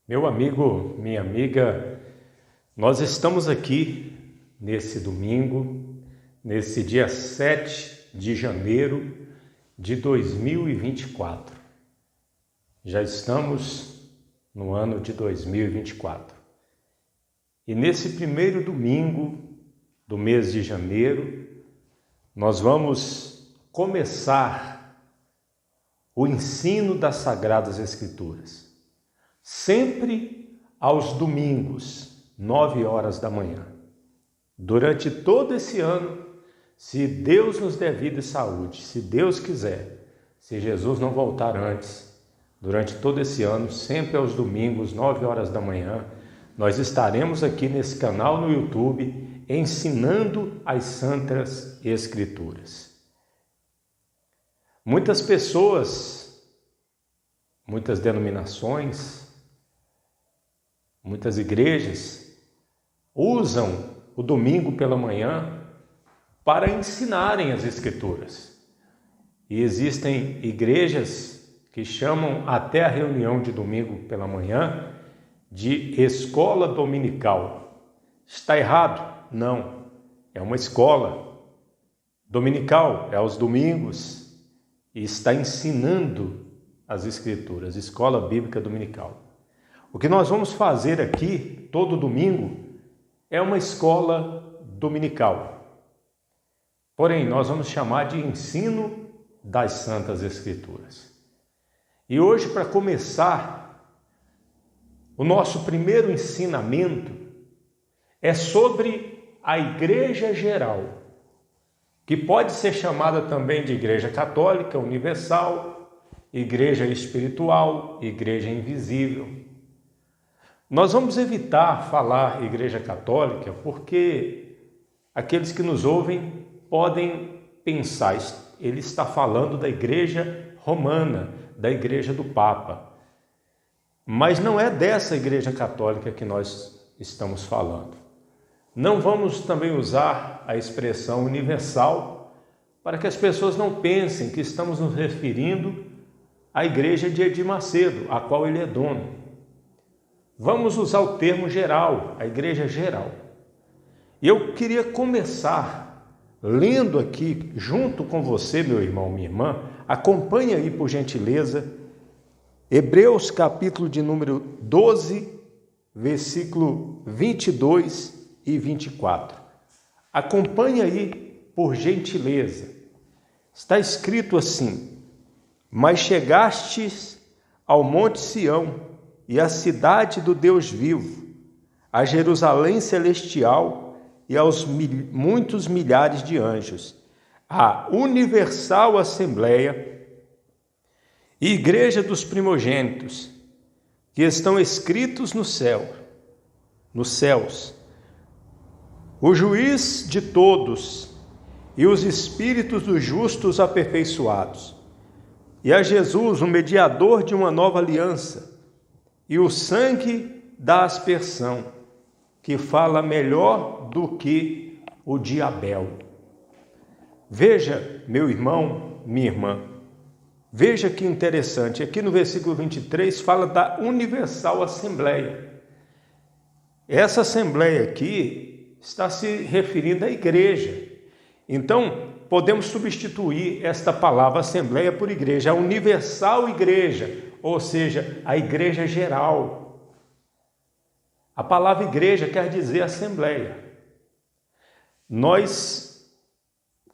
Meu amigo, minha amiga, nós estamos aqui nesse domingo, nesse dia 7 de janeiro de 2024. Já estamos no ano de 2024. E nesse primeiro domingo do mês de janeiro, nós vamos começar o ensino das Sagradas Escrituras. Sempre aos domingos, 9 horas da manhã. Durante todo esse ano, se Deus nos der vida e saúde, se Deus quiser, se Jesus não voltar antes, durante todo esse ano, sempre aos domingos, 9 horas da manhã, nós estaremos aqui nesse canal no YouTube ensinando as Santas Escrituras. Muitas pessoas, muitas denominações, muitas igrejas usam o domingo pela manhã para ensinarem as Escrituras. E existem igrejas que chamam até a reunião de domingo pela manhã de escola dominical. Está errado? Não. É uma escola dominical, é aos domingos, e está ensinando as Escrituras, escola bíblica dominical. O que nós vamos fazer aqui, todo domingo, é uma escola dominical. Porém, nós vamos chamar de ensino das Santas Escrituras. E hoje, para começar, o nosso primeiro ensinamento é sobre a Igreja Geral, que pode ser chamada também de Igreja Católica Universal, Igreja Espiritual, Igreja Invisível. Nós vamos evitar falar Igreja Católica porque aqueles que nos ouvem podem pensar, ele está falando da Igreja Romana, da Igreja do Papa. Mas não é dessa Igreja Católica que nós estamos falando. Não vamos também usar a expressão universal para que as pessoas não pensem que estamos nos referindo à Igreja de Edir Macedo, a qual ele é dono. Vamos usar o termo geral, a Igreja Geral. E eu queria começar lendo aqui, junto com você, meu irmão, minha irmã, acompanhe aí, por gentileza, Hebreus capítulo de número 12, versículo 22 e 24. Acompanhe aí, por gentileza. Está escrito assim: mas chegastes ao monte Sião, e à cidade do Deus vivo, a Jerusalém celestial e aos muitos milhares de anjos, a universal assembleia e igreja dos primogênitos, que estão escritos nos céus, o juiz de todos e os espíritos dos justos aperfeiçoados, e a Jesus, o mediador de uma nova aliança, e o sangue da aspersão, que fala melhor do que o de Abel. Veja, meu irmão, minha irmã, veja que interessante, aqui no versículo 23 fala da universal assembleia. Essa assembleia aqui está se referindo à igreja. Então, podemos substituir esta palavra assembleia por igreja, a universal igreja, ou seja, a igreja geral. A palavra igreja quer dizer assembleia. Nós,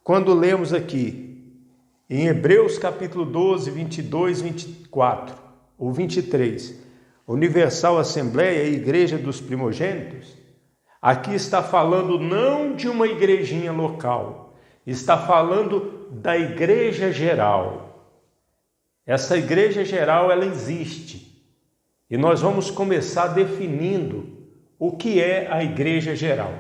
quando lemos aqui, em Hebreus capítulo 12, 22, 24, ou 23, universal assembleia e igreja dos primogênitos, aqui está falando não de uma igrejinha local, está falando da igreja geral. Essa igreja geral, ela existe. E nós vamos começar definindo o que é a igreja geral.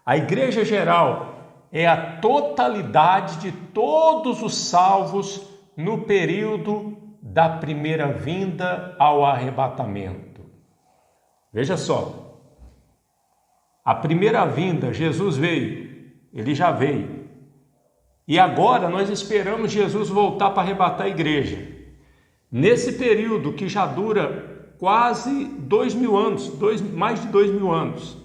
A igreja geral é a totalidade de todos os salvos no período da primeira vinda ao arrebatamento. Veja só. A primeira vinda, Jesus veio, ele já veio. E agora nós esperamos Jesus voltar para arrebatar a igreja. Nesse período que já dura quase 2000 anos, mais de 2000 anos.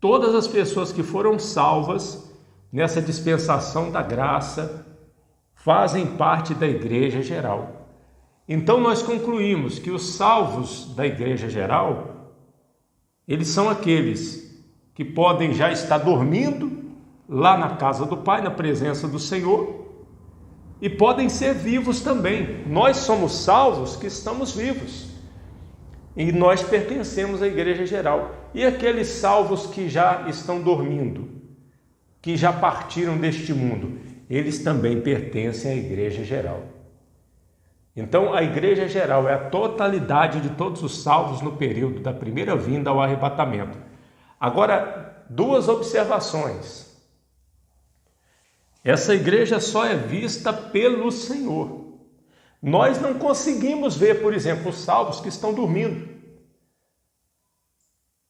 Todas as pessoas que foram salvas nessa dispensação da graça fazem parte da igreja geral. Então nós concluímos que os salvos da igreja geral, eles são aqueles que podem já estar dormindo lá na casa do Pai, na presença do Senhor, e podem ser vivos também. Nós somos salvos que estamos vivos e nós pertencemos à igreja geral. E aqueles salvos que já estão dormindo, que já partiram deste mundo, eles também pertencem à igreja geral. Então, a igreja geral é a totalidade de todos os salvos no período da primeira vinda ao arrebatamento. Agora, duas observações. Essa igreja só é vista pelo Senhor. Nós não conseguimos ver, por exemplo, os salvos que estão dormindo.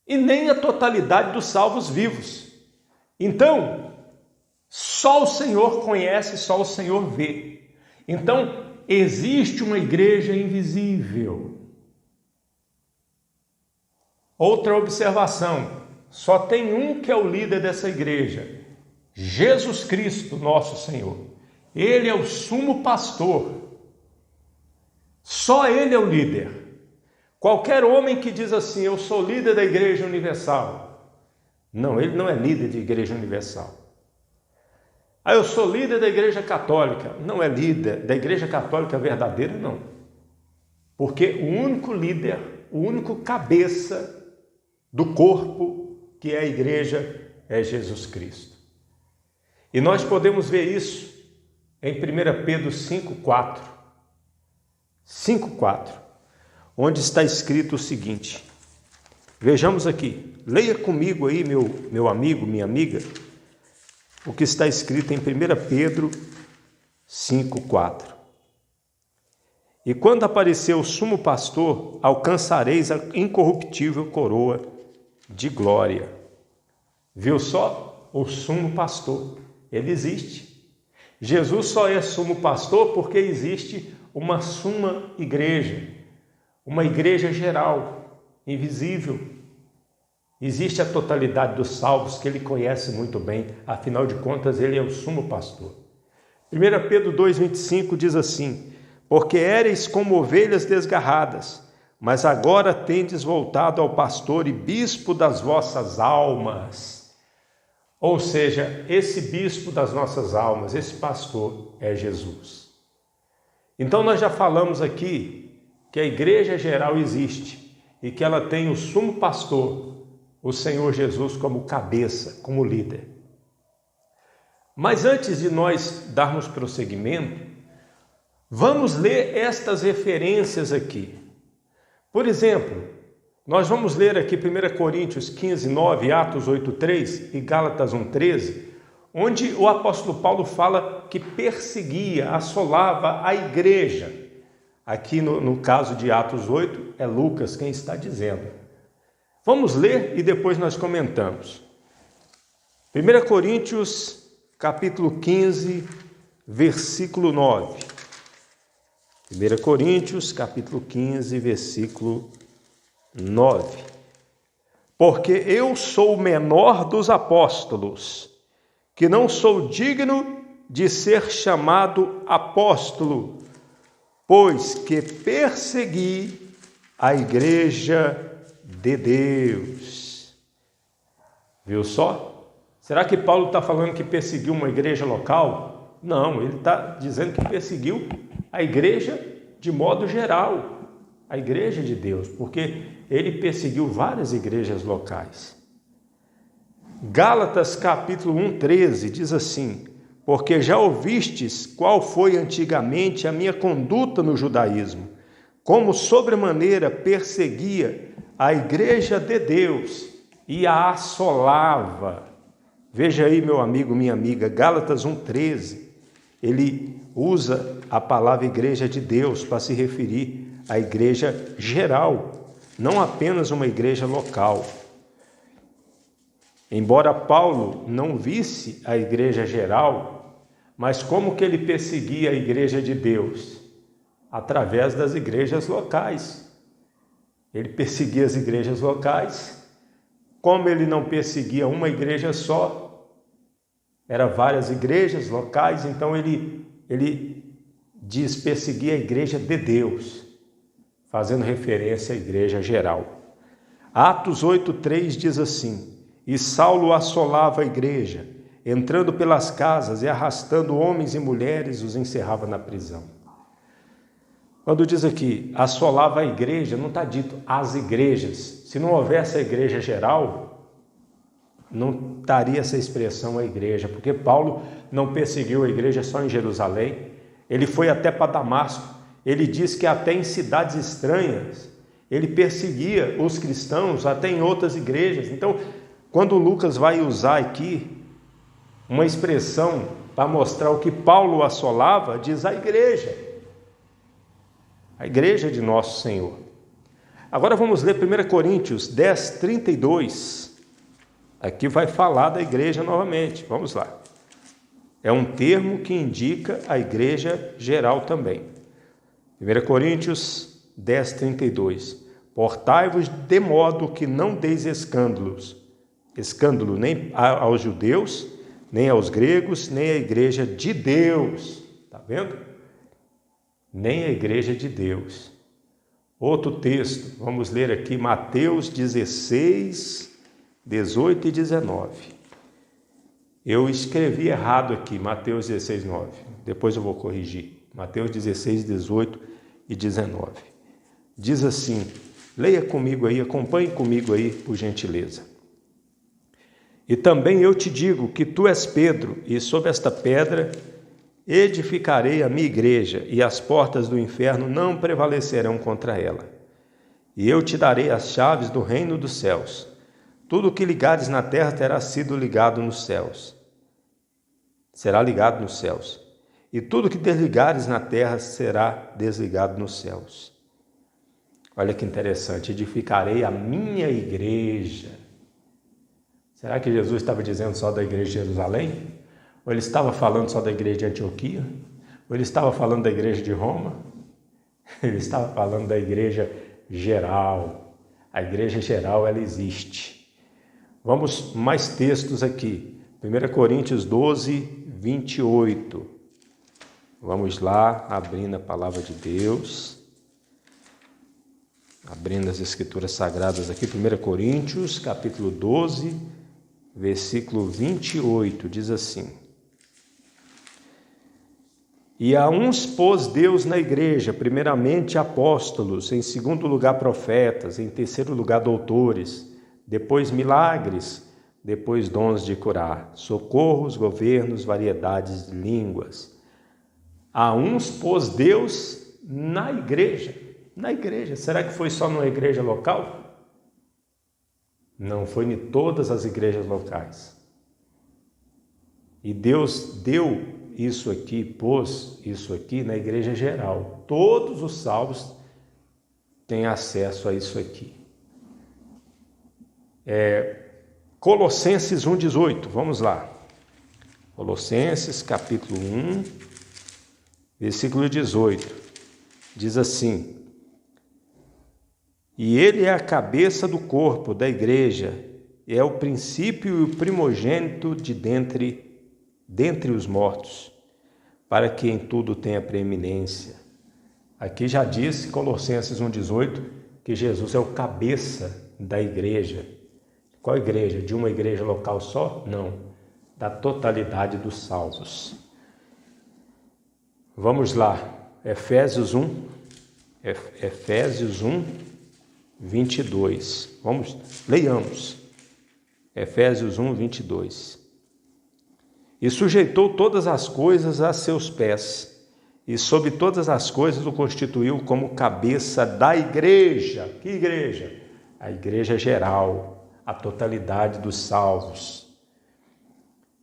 E nem a totalidade dos salvos vivos. Então, só o Senhor conhece, só o Senhor vê. Então, existe uma igreja invisível. Outra observação, só tem um que é o líder dessa igreja, Jesus Cristo, nosso Senhor. Ele é o sumo pastor. Só Ele é o líder. Qualquer homem que diz assim, eu sou líder da Igreja Universal. Não, ele não é líder de Igreja Universal. Ah, eu sou líder da Igreja Católica. Não é líder da Igreja Católica verdadeira, não. Porque o único líder, o único cabeça do corpo que é a igreja é Jesus Cristo. E nós podemos ver isso em 1 Pedro 5,4. 5,4. Onde está escrito o seguinte. Vejamos aqui. Leia comigo aí, meu amigo, minha amiga, o que está escrito em 1 Pedro 5,4. E quando aparecer o sumo pastor, alcançareis a incorruptível coroa de glória. Viu só? O sumo pastor, ele existe. Jesus só é sumo pastor porque existe uma suma igreja, uma igreja geral, invisível. Existe a totalidade dos salvos que ele conhece muito bem, afinal de contas ele é o sumo pastor. 1 Pedro 2,25 diz assim, porque éreis como ovelhas desgarradas, mas agora tendes voltado ao pastor e bispo das vossas almas. Ou seja, esse bispo das nossas almas, esse pastor é Jesus. Então nós já falamos aqui que a igreja geral existe e que ela tem o sumo pastor, o Senhor Jesus, como cabeça, como líder. Mas antes de nós darmos prosseguimento, vamos ler estas referências aqui. Por exemplo, nós vamos ler aqui 1 Coríntios 15, 9, Atos 8, 3 e Gálatas 1, 13, onde o apóstolo Paulo fala que perseguia, assolava a igreja. Aqui no caso de Atos 8, é Lucas quem está dizendo. Vamos ler e depois nós comentamos. 1 Coríntios, capítulo 15, versículo 9. 1 Coríntios, capítulo 15, versículo 9. Porque eu sou o menor dos apóstolos, que não sou digno de ser chamado apóstolo, pois que persegui a igreja de Deus. Viu só? Será que Paulo está falando que perseguiu uma igreja local? Não, ele está dizendo que perseguiu a igreja de modo geral, a igreja de Deus, porque ele perseguiu várias igrejas locais. Gálatas capítulo 1, 13 diz assim, porque já ouvistes qual foi antigamente a minha conduta no judaísmo, como sobremaneira perseguia a igreja de Deus e a assolava. Veja aí, meu amigo, minha amiga, Gálatas 1,13. Ele usa a palavra igreja de Deus para se referir à igreja geral, não apenas uma igreja local. Embora Paulo não visse a igreja geral, mas como que ele perseguia a igreja de Deus? Através das igrejas locais. Ele perseguia as igrejas locais. Como ele não perseguia uma igreja só, eram várias igrejas locais, então ele diz perseguir a igreja de Deus, fazendo referência à igreja geral. Atos 8:3 diz assim: e Saulo assolava a igreja, entrando pelas casas e arrastando homens e mulheres, os encerrava na prisão. Quando diz aqui, assolava a igreja, não está dito as igrejas. Se não houvesse a igreja geral, não estaria essa expressão a igreja, porque Paulo não perseguiu a igreja só em Jerusalém, ele foi até para Damasco, ele diz que até em cidades estranhas, ele perseguia os cristãos, até em outras igrejas. Então, quando Lucas vai usar aqui uma expressão para mostrar o que Paulo assolava, diz a igreja de nosso Senhor. Agora vamos ler 1 Coríntios 10:32. Aqui vai falar da igreja novamente. Vamos lá. É um termo que indica a igreja geral também. 1 Coríntios 10:32. Portai-vos de modo que não deis escândalo nem aos judeus, nem aos gregos, nem à igreja de Deus. Está vendo? Nem a igreja de Deus. Outro texto, vamos ler aqui Mateus 16, 18 e 19. Eu escrevi errado aqui, Mateus 16, 9. Depois eu vou corrigir. Mateus 16, 18 e 19. Diz assim, leia comigo aí, acompanhe comigo aí, por gentileza. E também eu te digo que tu és Pedro, e sobre esta pedra edificarei a minha igreja, e as portas do inferno não prevalecerão contra ela. E eu te darei as chaves do reino dos céus. Tudo o que ligares na terra terá sido ligado nos céus. Será ligado nos céus. E tudo que desligares na terra será desligado nos céus. Olha que interessante, edificarei a minha igreja. Será que Jesus estava dizendo só da igreja de Jerusalém? Ou ele estava falando só da igreja de Antioquia? Ou ele estava falando da igreja de Roma? Ele estava falando da igreja geral. A igreja geral, ela existe. Vamos mais textos aqui. 1 Coríntios 12, 28. Vamos lá, abrindo a palavra de Deus. Abrindo as escrituras sagradas aqui. 1 Coríntios, capítulo 12, versículo 28. Diz assim: e a uns pôs Deus na igreja, primeiramente apóstolos, em segundo lugar profetas, em terceiro lugar doutores, depois milagres, depois dons de curar, socorros, governos, variedades de línguas. A uns pôs Deus na igreja. Na igreja. Será que foi só numa igreja local? Não, foi em todas as igrejas locais. E Deus deu isso aqui, pôs isso aqui na igreja geral. Todos os salvos têm acesso a isso aqui. Colossenses 1,18, vamos lá. Colossenses capítulo 1, versículo 18. Diz assim: e ele é a cabeça do corpo, da igreja, é o princípio e o primogênito de dentre os mortos, para que em tudo tenha preeminência. Aqui já disse, Colossenses 1,18, que Jesus é o cabeça da igreja. Qual igreja? De uma igreja local só? Não, da totalidade dos salvos. Vamos lá, Efésios 1, 22. Leiamos. Efésios 1, 22. E sujeitou todas as coisas a seus pés, e sobre todas as coisas o constituiu como cabeça da igreja. Que igreja? A igreja geral, a totalidade dos salvos.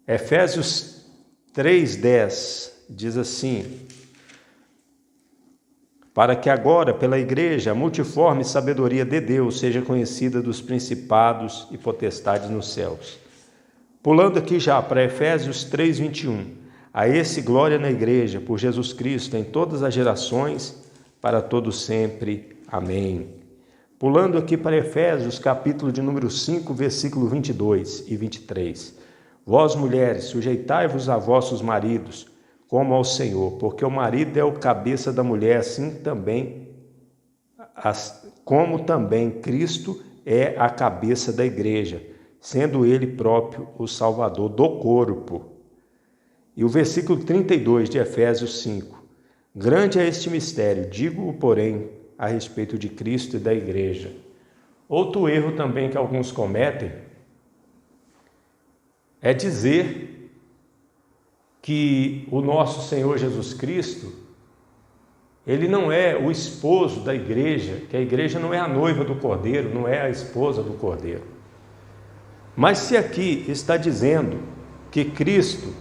Efésios 3:10 diz assim: para que agora, pela igreja, a multiforme sabedoria de Deus seja conhecida dos principados e potestades nos céus. Pulando aqui já para Efésios 3:21. A esse glória na igreja, por Jesus Cristo, em todas as gerações, para todos sempre. Amém. Pulando aqui para Efésios, capítulo de número 5, versículo 22 e 23. Vós, mulheres, sujeitai-vos a vossos maridos, como ao Senhor, porque o marido é o cabeça da mulher, assim também, como também Cristo é a cabeça da igreja, sendo ele próprio o Salvador do corpo. E o versículo 32 de Efésios 5. Grande é este mistério, digo-o, porém, a respeito de Cristo e da igreja. Outro erro também que alguns cometem é dizer que o nosso Senhor Jesus Cristo, ele não é o esposo da igreja, que a igreja não é a noiva do Cordeiro, não é a esposa do Cordeiro. Mas se aqui está dizendo que Cristo,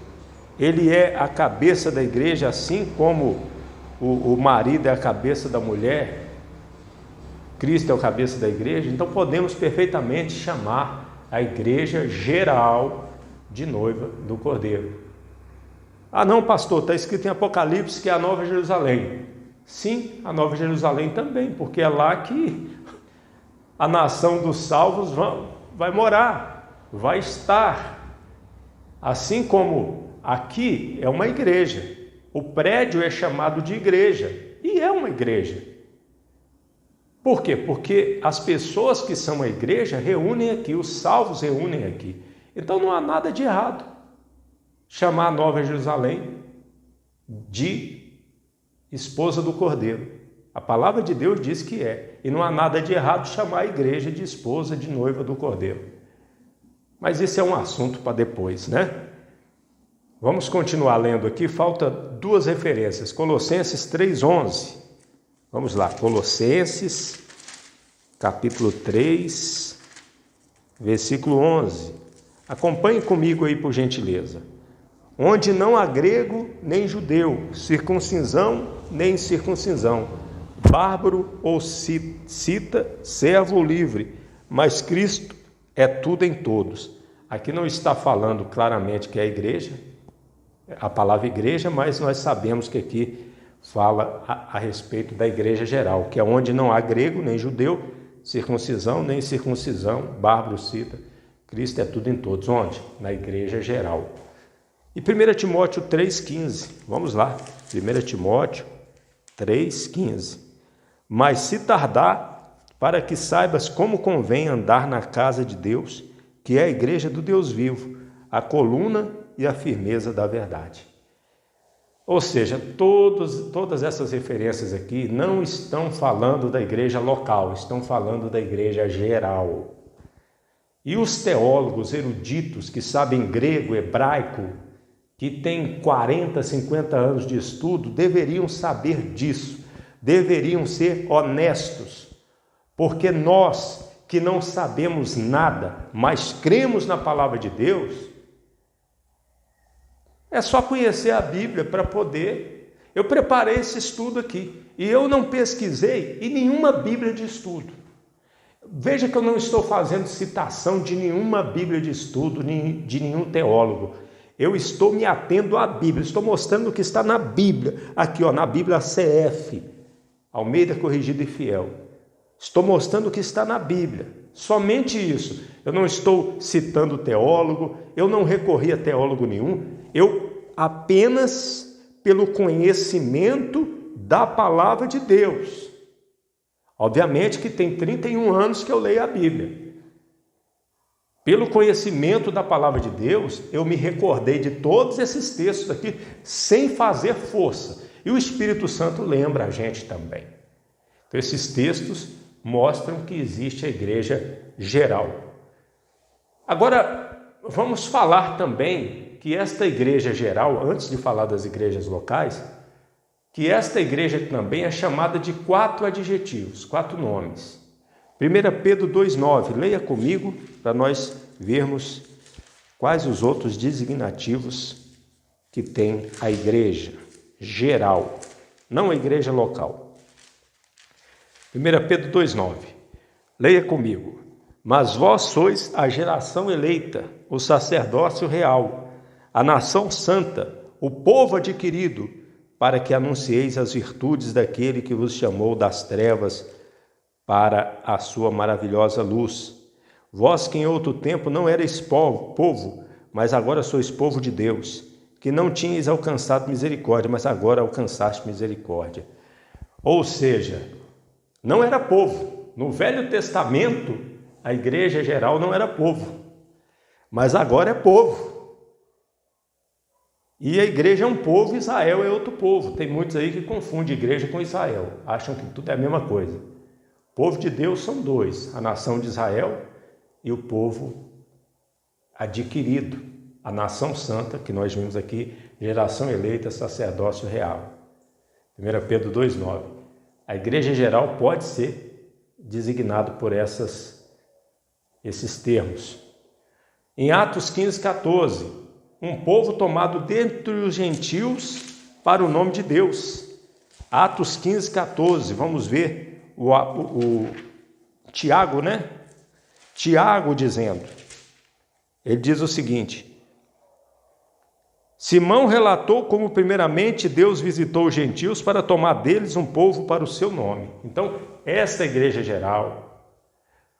ele é a cabeça da igreja, assim como o marido é a cabeça da mulher, Cristo é o cabeça da igreja, então podemos perfeitamente chamar a igreja geral de noiva do Cordeiro. Ah não, pastor, está escrito em Apocalipse que é a Nova Jerusalém. Sim, a Nova Jerusalém também, porque é lá que a nação dos salvos vai morar, vai estar. Assim como aqui é uma igreja, o prédio é chamado de igreja, e é uma igreja. Por quê? Porque as pessoas que são a igreja reúnem aqui, os salvos reúnem aqui. Então não há nada de errado chamar a Nova Jerusalém de esposa do Cordeiro. A palavra de Deus diz que é. E não há nada de errado chamar a igreja de esposa, de noiva do Cordeiro. Mas esse é um assunto para depois, né? Vamos continuar lendo aqui. Falta duas referências. Colossenses 3:11. Vamos lá. Colossenses, capítulo 3, versículo 11. Acompanhe comigo aí, por gentileza. Onde não há grego nem judeu, circuncisão nem incircuncisão, bárbaro ou cita, servo ou livre, mas Cristo é tudo em todos. Aqui não está falando claramente que é a igreja, a palavra igreja, mas nós sabemos que aqui fala a respeito da igreja geral, que é onde não há grego nem judeu, circuncisão nem circuncisão, bárbaro, cita, Cristo é tudo em todos. Onde? Na igreja geral. E 1 Timóteo 3,15, vamos lá, 1 Timóteo 3,15. Mas se tardar, para que saibas como convém andar na casa de Deus, que é a igreja do Deus vivo, a coluna e a firmeza da verdade. Ou seja, todas essas referências aqui não estão falando da igreja local, estão falando da igreja geral. E os teólogos eruditos que sabem grego, hebraico, que têm 40, 50 anos de estudo, deveriam saber disso, deveriam ser honestos, porque nós que não sabemos nada, mas cremos na palavra de Deus, é só conhecer a Bíblia para poder. Eu preparei esse estudo aqui e eu não pesquisei em nenhuma Bíblia de estudo. Veja que eu não estou fazendo citação de nenhuma Bíblia de estudo, de nenhum teólogo. Eu estou me atendo à Bíblia, estou mostrando o que está na Bíblia, aqui ó, na Bíblia CF, Almeida Corrigida e Fiel. Estou mostrando o que está na Bíblia, somente isso. Eu não estou citando teólogo, eu não recorri a teólogo nenhum, eu apenas pelo conhecimento da palavra de Deus. Obviamente que tem 31 anos que eu leio a Bíblia. Pelo conhecimento da palavra de Deus, eu me recordei de todos esses textos aqui, sem fazer força. E o Espírito Santo lembra a gente também. Então, esses textos mostram que existe a igreja geral. Agora, vamos falar também que esta igreja geral, antes de falar das igrejas locais, que esta igreja também é chamada de 4 adjetivos, 4 nomes. 1 Pedro 2,9, leia comigo para nós vermos quais os outros designativos que tem a igreja geral, não a igreja local. 1 Pedro 2,9, leia comigo. Mas vós sois a geração eleita, o sacerdócio real, a nação santa, o povo adquirido, para que anuncieis as virtudes daquele que vos chamou das trevas para a sua maravilhosa luz. Vós que em outro tempo não erais povo, mas agora sois povo de Deus, que não tinhais alcançado misericórdia, mas agora alcançaste misericórdia. Ou seja, não era povo. No Velho Testamento, a igreja geral não era povo, mas agora é povo. E a igreja é um povo, Israel é outro povo. Tem muitos aí que confundem igreja com Israel, acham que tudo é a mesma coisa. O povo de Deus são dois, a nação de Israel e o povo adquirido, a nação santa, que nós vimos aqui, geração eleita, sacerdócio real. 1 Pedro 2,9. A igreja geral pode ser designado por esses termos. Em Atos 15:14, um povo tomado dentre os gentios para o nome de Deus. Atos 15:14, vamos ver o Tiago, né? Tiago dizendo, ele diz o seguinte: Simão relatou como primeiramente Deus visitou os gentios para tomar deles um povo para o seu nome. Então, esta igreja geral,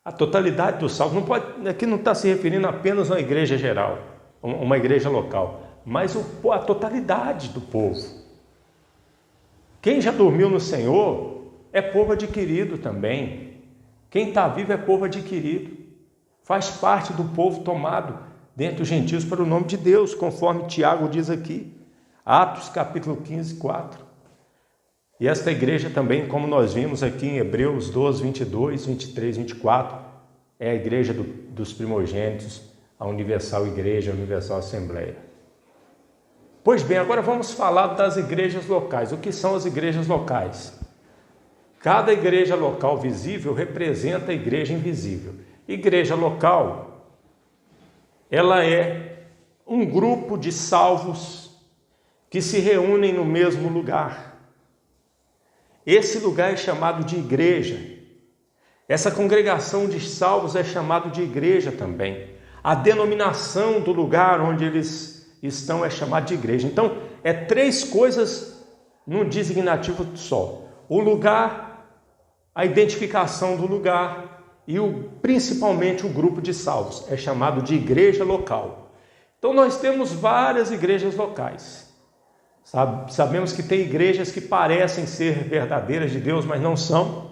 a totalidade dos salvos, aqui não está se referindo apenas a uma igreja geral, uma igreja local, mas a totalidade do povo. Quem já dormiu no Senhor é povo adquirido também. Quem está vivo é povo adquirido. Faz parte do povo tomado dentre os gentios para o nome de Deus, conforme Tiago diz aqui. Atos capítulo 15, 4. E esta igreja também, como nós vimos aqui em Hebreus 12, 22, 23, 24, é a igreja dos primogênitos, a Universal Igreja, a Universal Assembleia. Pois bem, agora vamos falar das igrejas locais. O que são as igrejas locais? Cada igreja local visível representa a igreja invisível. Igreja local, ela é um grupo de salvos que se reúnem no mesmo lugar. Esse lugar é chamado de igreja. Essa congregação de salvos é chamado de igreja também. A denominação do lugar onde eles estão é chamada de igreja. Então, é três coisas num designativo só. O lugar, a identificação do lugar e principalmente o grupo de salvos. É chamado de igreja local. Então, nós temos várias igrejas locais. Sabemos que tem igrejas que parecem ser verdadeiras de Deus, mas não são.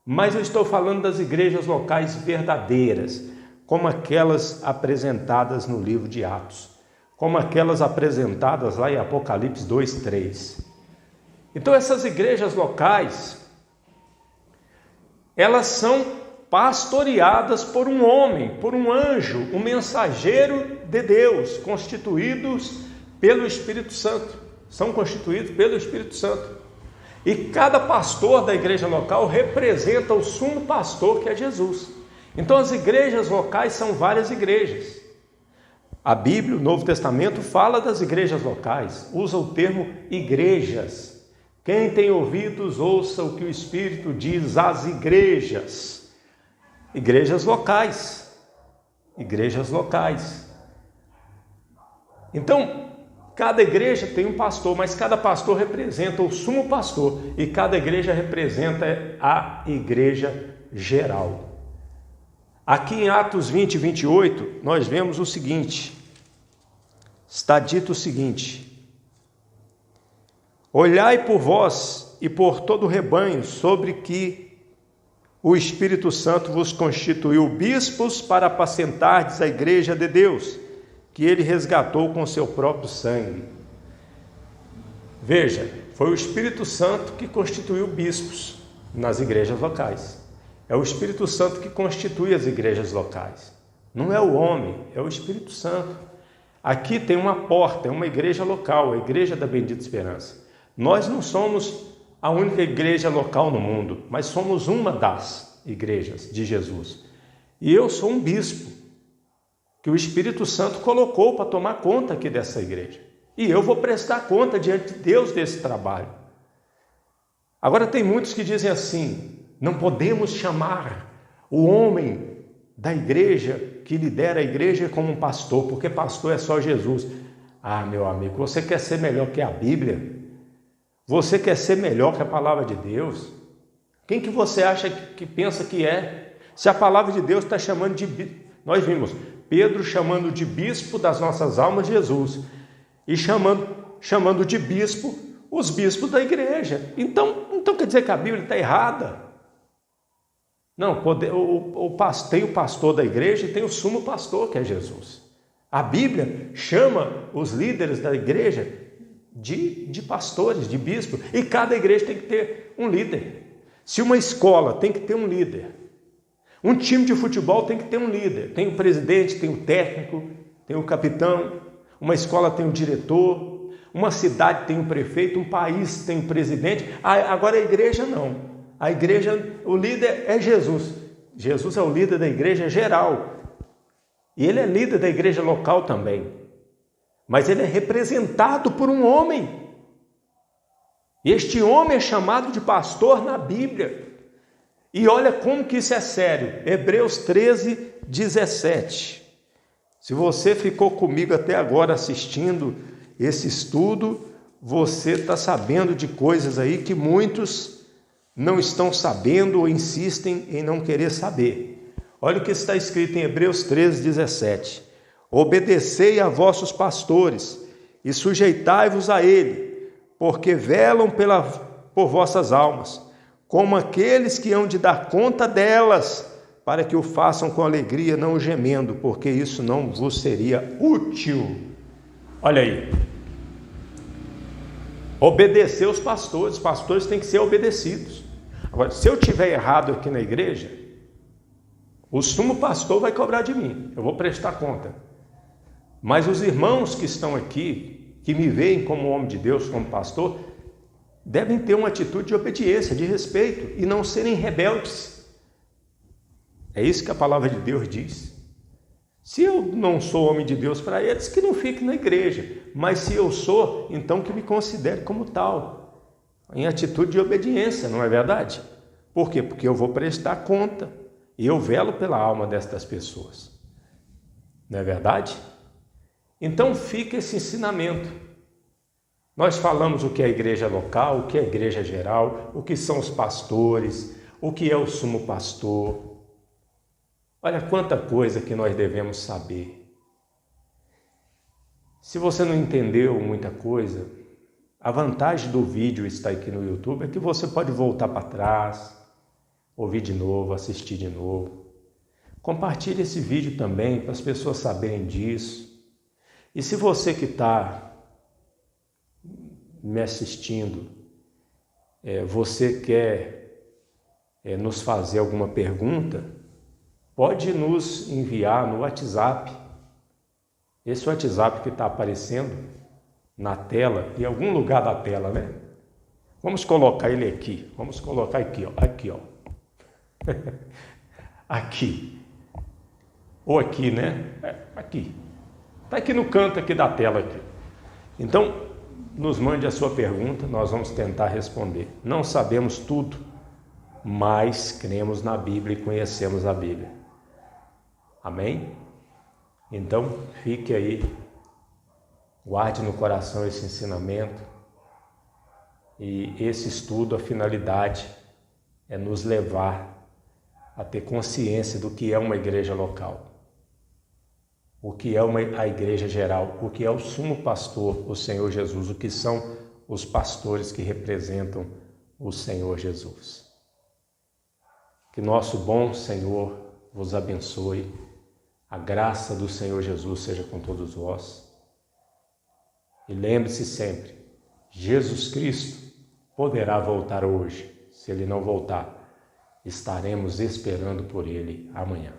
Mas eu estou falando das igrejas locais verdadeiras, como aquelas apresentadas no livro de Atos, como aquelas apresentadas lá em Apocalipse 2:3. Então essas igrejas locais, elas são pastoreadas por um homem, por um anjo, um mensageiro de Deus, constituídos pelo Espírito Santo. São constituídos pelo Espírito Santo. E cada pastor da igreja local representa o sumo pastor, que é Jesus. Então as igrejas locais são várias igrejas. A Bíblia, o Novo Testamento, fala das igrejas locais, usa o termo igrejas. Quem tem ouvidos, ouça o que o Espírito diz às igrejas. Igrejas locais. Igrejas locais. Então, cada igreja tem um pastor, mas cada pastor representa o sumo pastor e cada igreja representa a igreja geral. Aqui em Atos 20 e 28, nós vemos o seguinte, está dito o seguinte: olhai por vós e por todo o rebanho sobre que o Espírito Santo vos constituiu bispos para apacentardes a igreja de Deus, que ele resgatou com seu próprio sangue. Veja, foi o Espírito Santo que constituiu bispos nas igrejas locais. É o Espírito Santo que constitui as igrejas locais. Não é o homem, é o Espírito Santo. Aqui tem uma porta, é uma igreja local, a Igreja da Bendita Esperança. Nós não somos a única igreja local no mundo, mas somos uma das igrejas de Jesus. E eu sou um bispo que o Espírito Santo colocou para tomar conta aqui dessa igreja. E eu vou prestar conta diante de Deus desse trabalho. Agora tem muitos que dizem assim: não podemos chamar o homem da igreja que lidera a igreja como um pastor, porque pastor é só Jesus. Ah, meu amigo, você quer ser melhor que a Bíblia? Você quer ser melhor que a palavra de Deus? Quem que você acha que pensa que é? Se a palavra de Deus está chamando de... Nós vimos Pedro chamando de bispo das nossas almas Jesus e chamando de bispo os bispos da igreja. Então quer dizer que a Bíblia está errada? Não, tem o pastor da igreja e tem o sumo pastor, que é Jesus. A Bíblia chama os líderes da igreja de pastores, de bispos, e cada igreja tem que ter um líder. Se uma escola tem que ter um líder, um time de futebol tem que ter um líder. Tem o presidente, tem o técnico, tem o capitão, uma escola tem o diretor, uma cidade tem o prefeito, um país tem o presidente. Agora a igreja não. A igreja, o líder é Jesus. Jesus é o líder da igreja geral. E ele é líder da igreja local também. Mas ele é representado por um homem. Este homem é chamado de pastor na Bíblia. E olha como que isso é sério. Hebreus 13, 17. Se você ficou comigo até agora assistindo esse estudo, você está sabendo de coisas aí que muitos não estão sabendo ou insistem em não querer saber. Olha o que está escrito em Hebreus 13, 17. Obedecei a vossos pastores e sujeitai-vos a ele, porque velam por vossas almas, como aqueles que hão de dar conta delas, para que o façam com alegria, não gemendo, porque isso não vos seria útil. Olha aí. Obedecer os pastores têm que ser obedecidos. Agora, se eu tiver errado aqui na igreja, o sumo pastor vai cobrar de mim, eu vou prestar conta. Mas os irmãos que estão aqui, que me veem como homem de Deus, como pastor, devem ter uma atitude de obediência, de respeito, e não serem rebeldes. É isso que a palavra de Deus diz. Se eu não sou homem de Deus para eles, que não fique na igreja. Mas se eu sou, então que me considere como tal, em atitude de obediência, não é verdade? Por quê? Porque eu vou prestar conta e eu velo pela alma destas pessoas. Não é verdade? Então fica esse ensinamento. Nós falamos o que é a igreja local, o que é a igreja geral, o que são os pastores, o que é o sumo pastor. Olha quanta coisa que nós devemos saber. Se você não entendeu muita coisa, a vantagem do vídeo estar aqui no YouTube é que você pode voltar para trás, ouvir de novo, assistir de novo. Compartilhe esse vídeo também para as pessoas saberem disso. E se você que está me assistindo, você quer nos fazer alguma pergunta, pode nos enviar no WhatsApp. Esse WhatsApp que está aparecendo na tela, em algum lugar da tela, né? Vamos colocar ele aqui. Vamos colocar aqui, ó. Aqui, ó. Aqui. Ou aqui, né? Aqui. Está aqui no canto aqui da tela. Aqui. Então, nos mande a sua pergunta, nós vamos tentar responder. Não sabemos tudo, mas cremos na Bíblia e conhecemos a Bíblia. Amém? Então, fique aí, guarde no coração esse ensinamento e esse estudo, a finalidade é nos levar a ter consciência do que é uma igreja local, o que é a igreja geral, o que é o sumo pastor, o Senhor Jesus, o que são os pastores que representam o Senhor Jesus. Que nosso bom Senhor vos abençoe. A graça do Senhor Jesus seja com todos vós. E lembre-se sempre, Jesus Cristo poderá voltar hoje. Se Ele não voltar, estaremos esperando por Ele amanhã.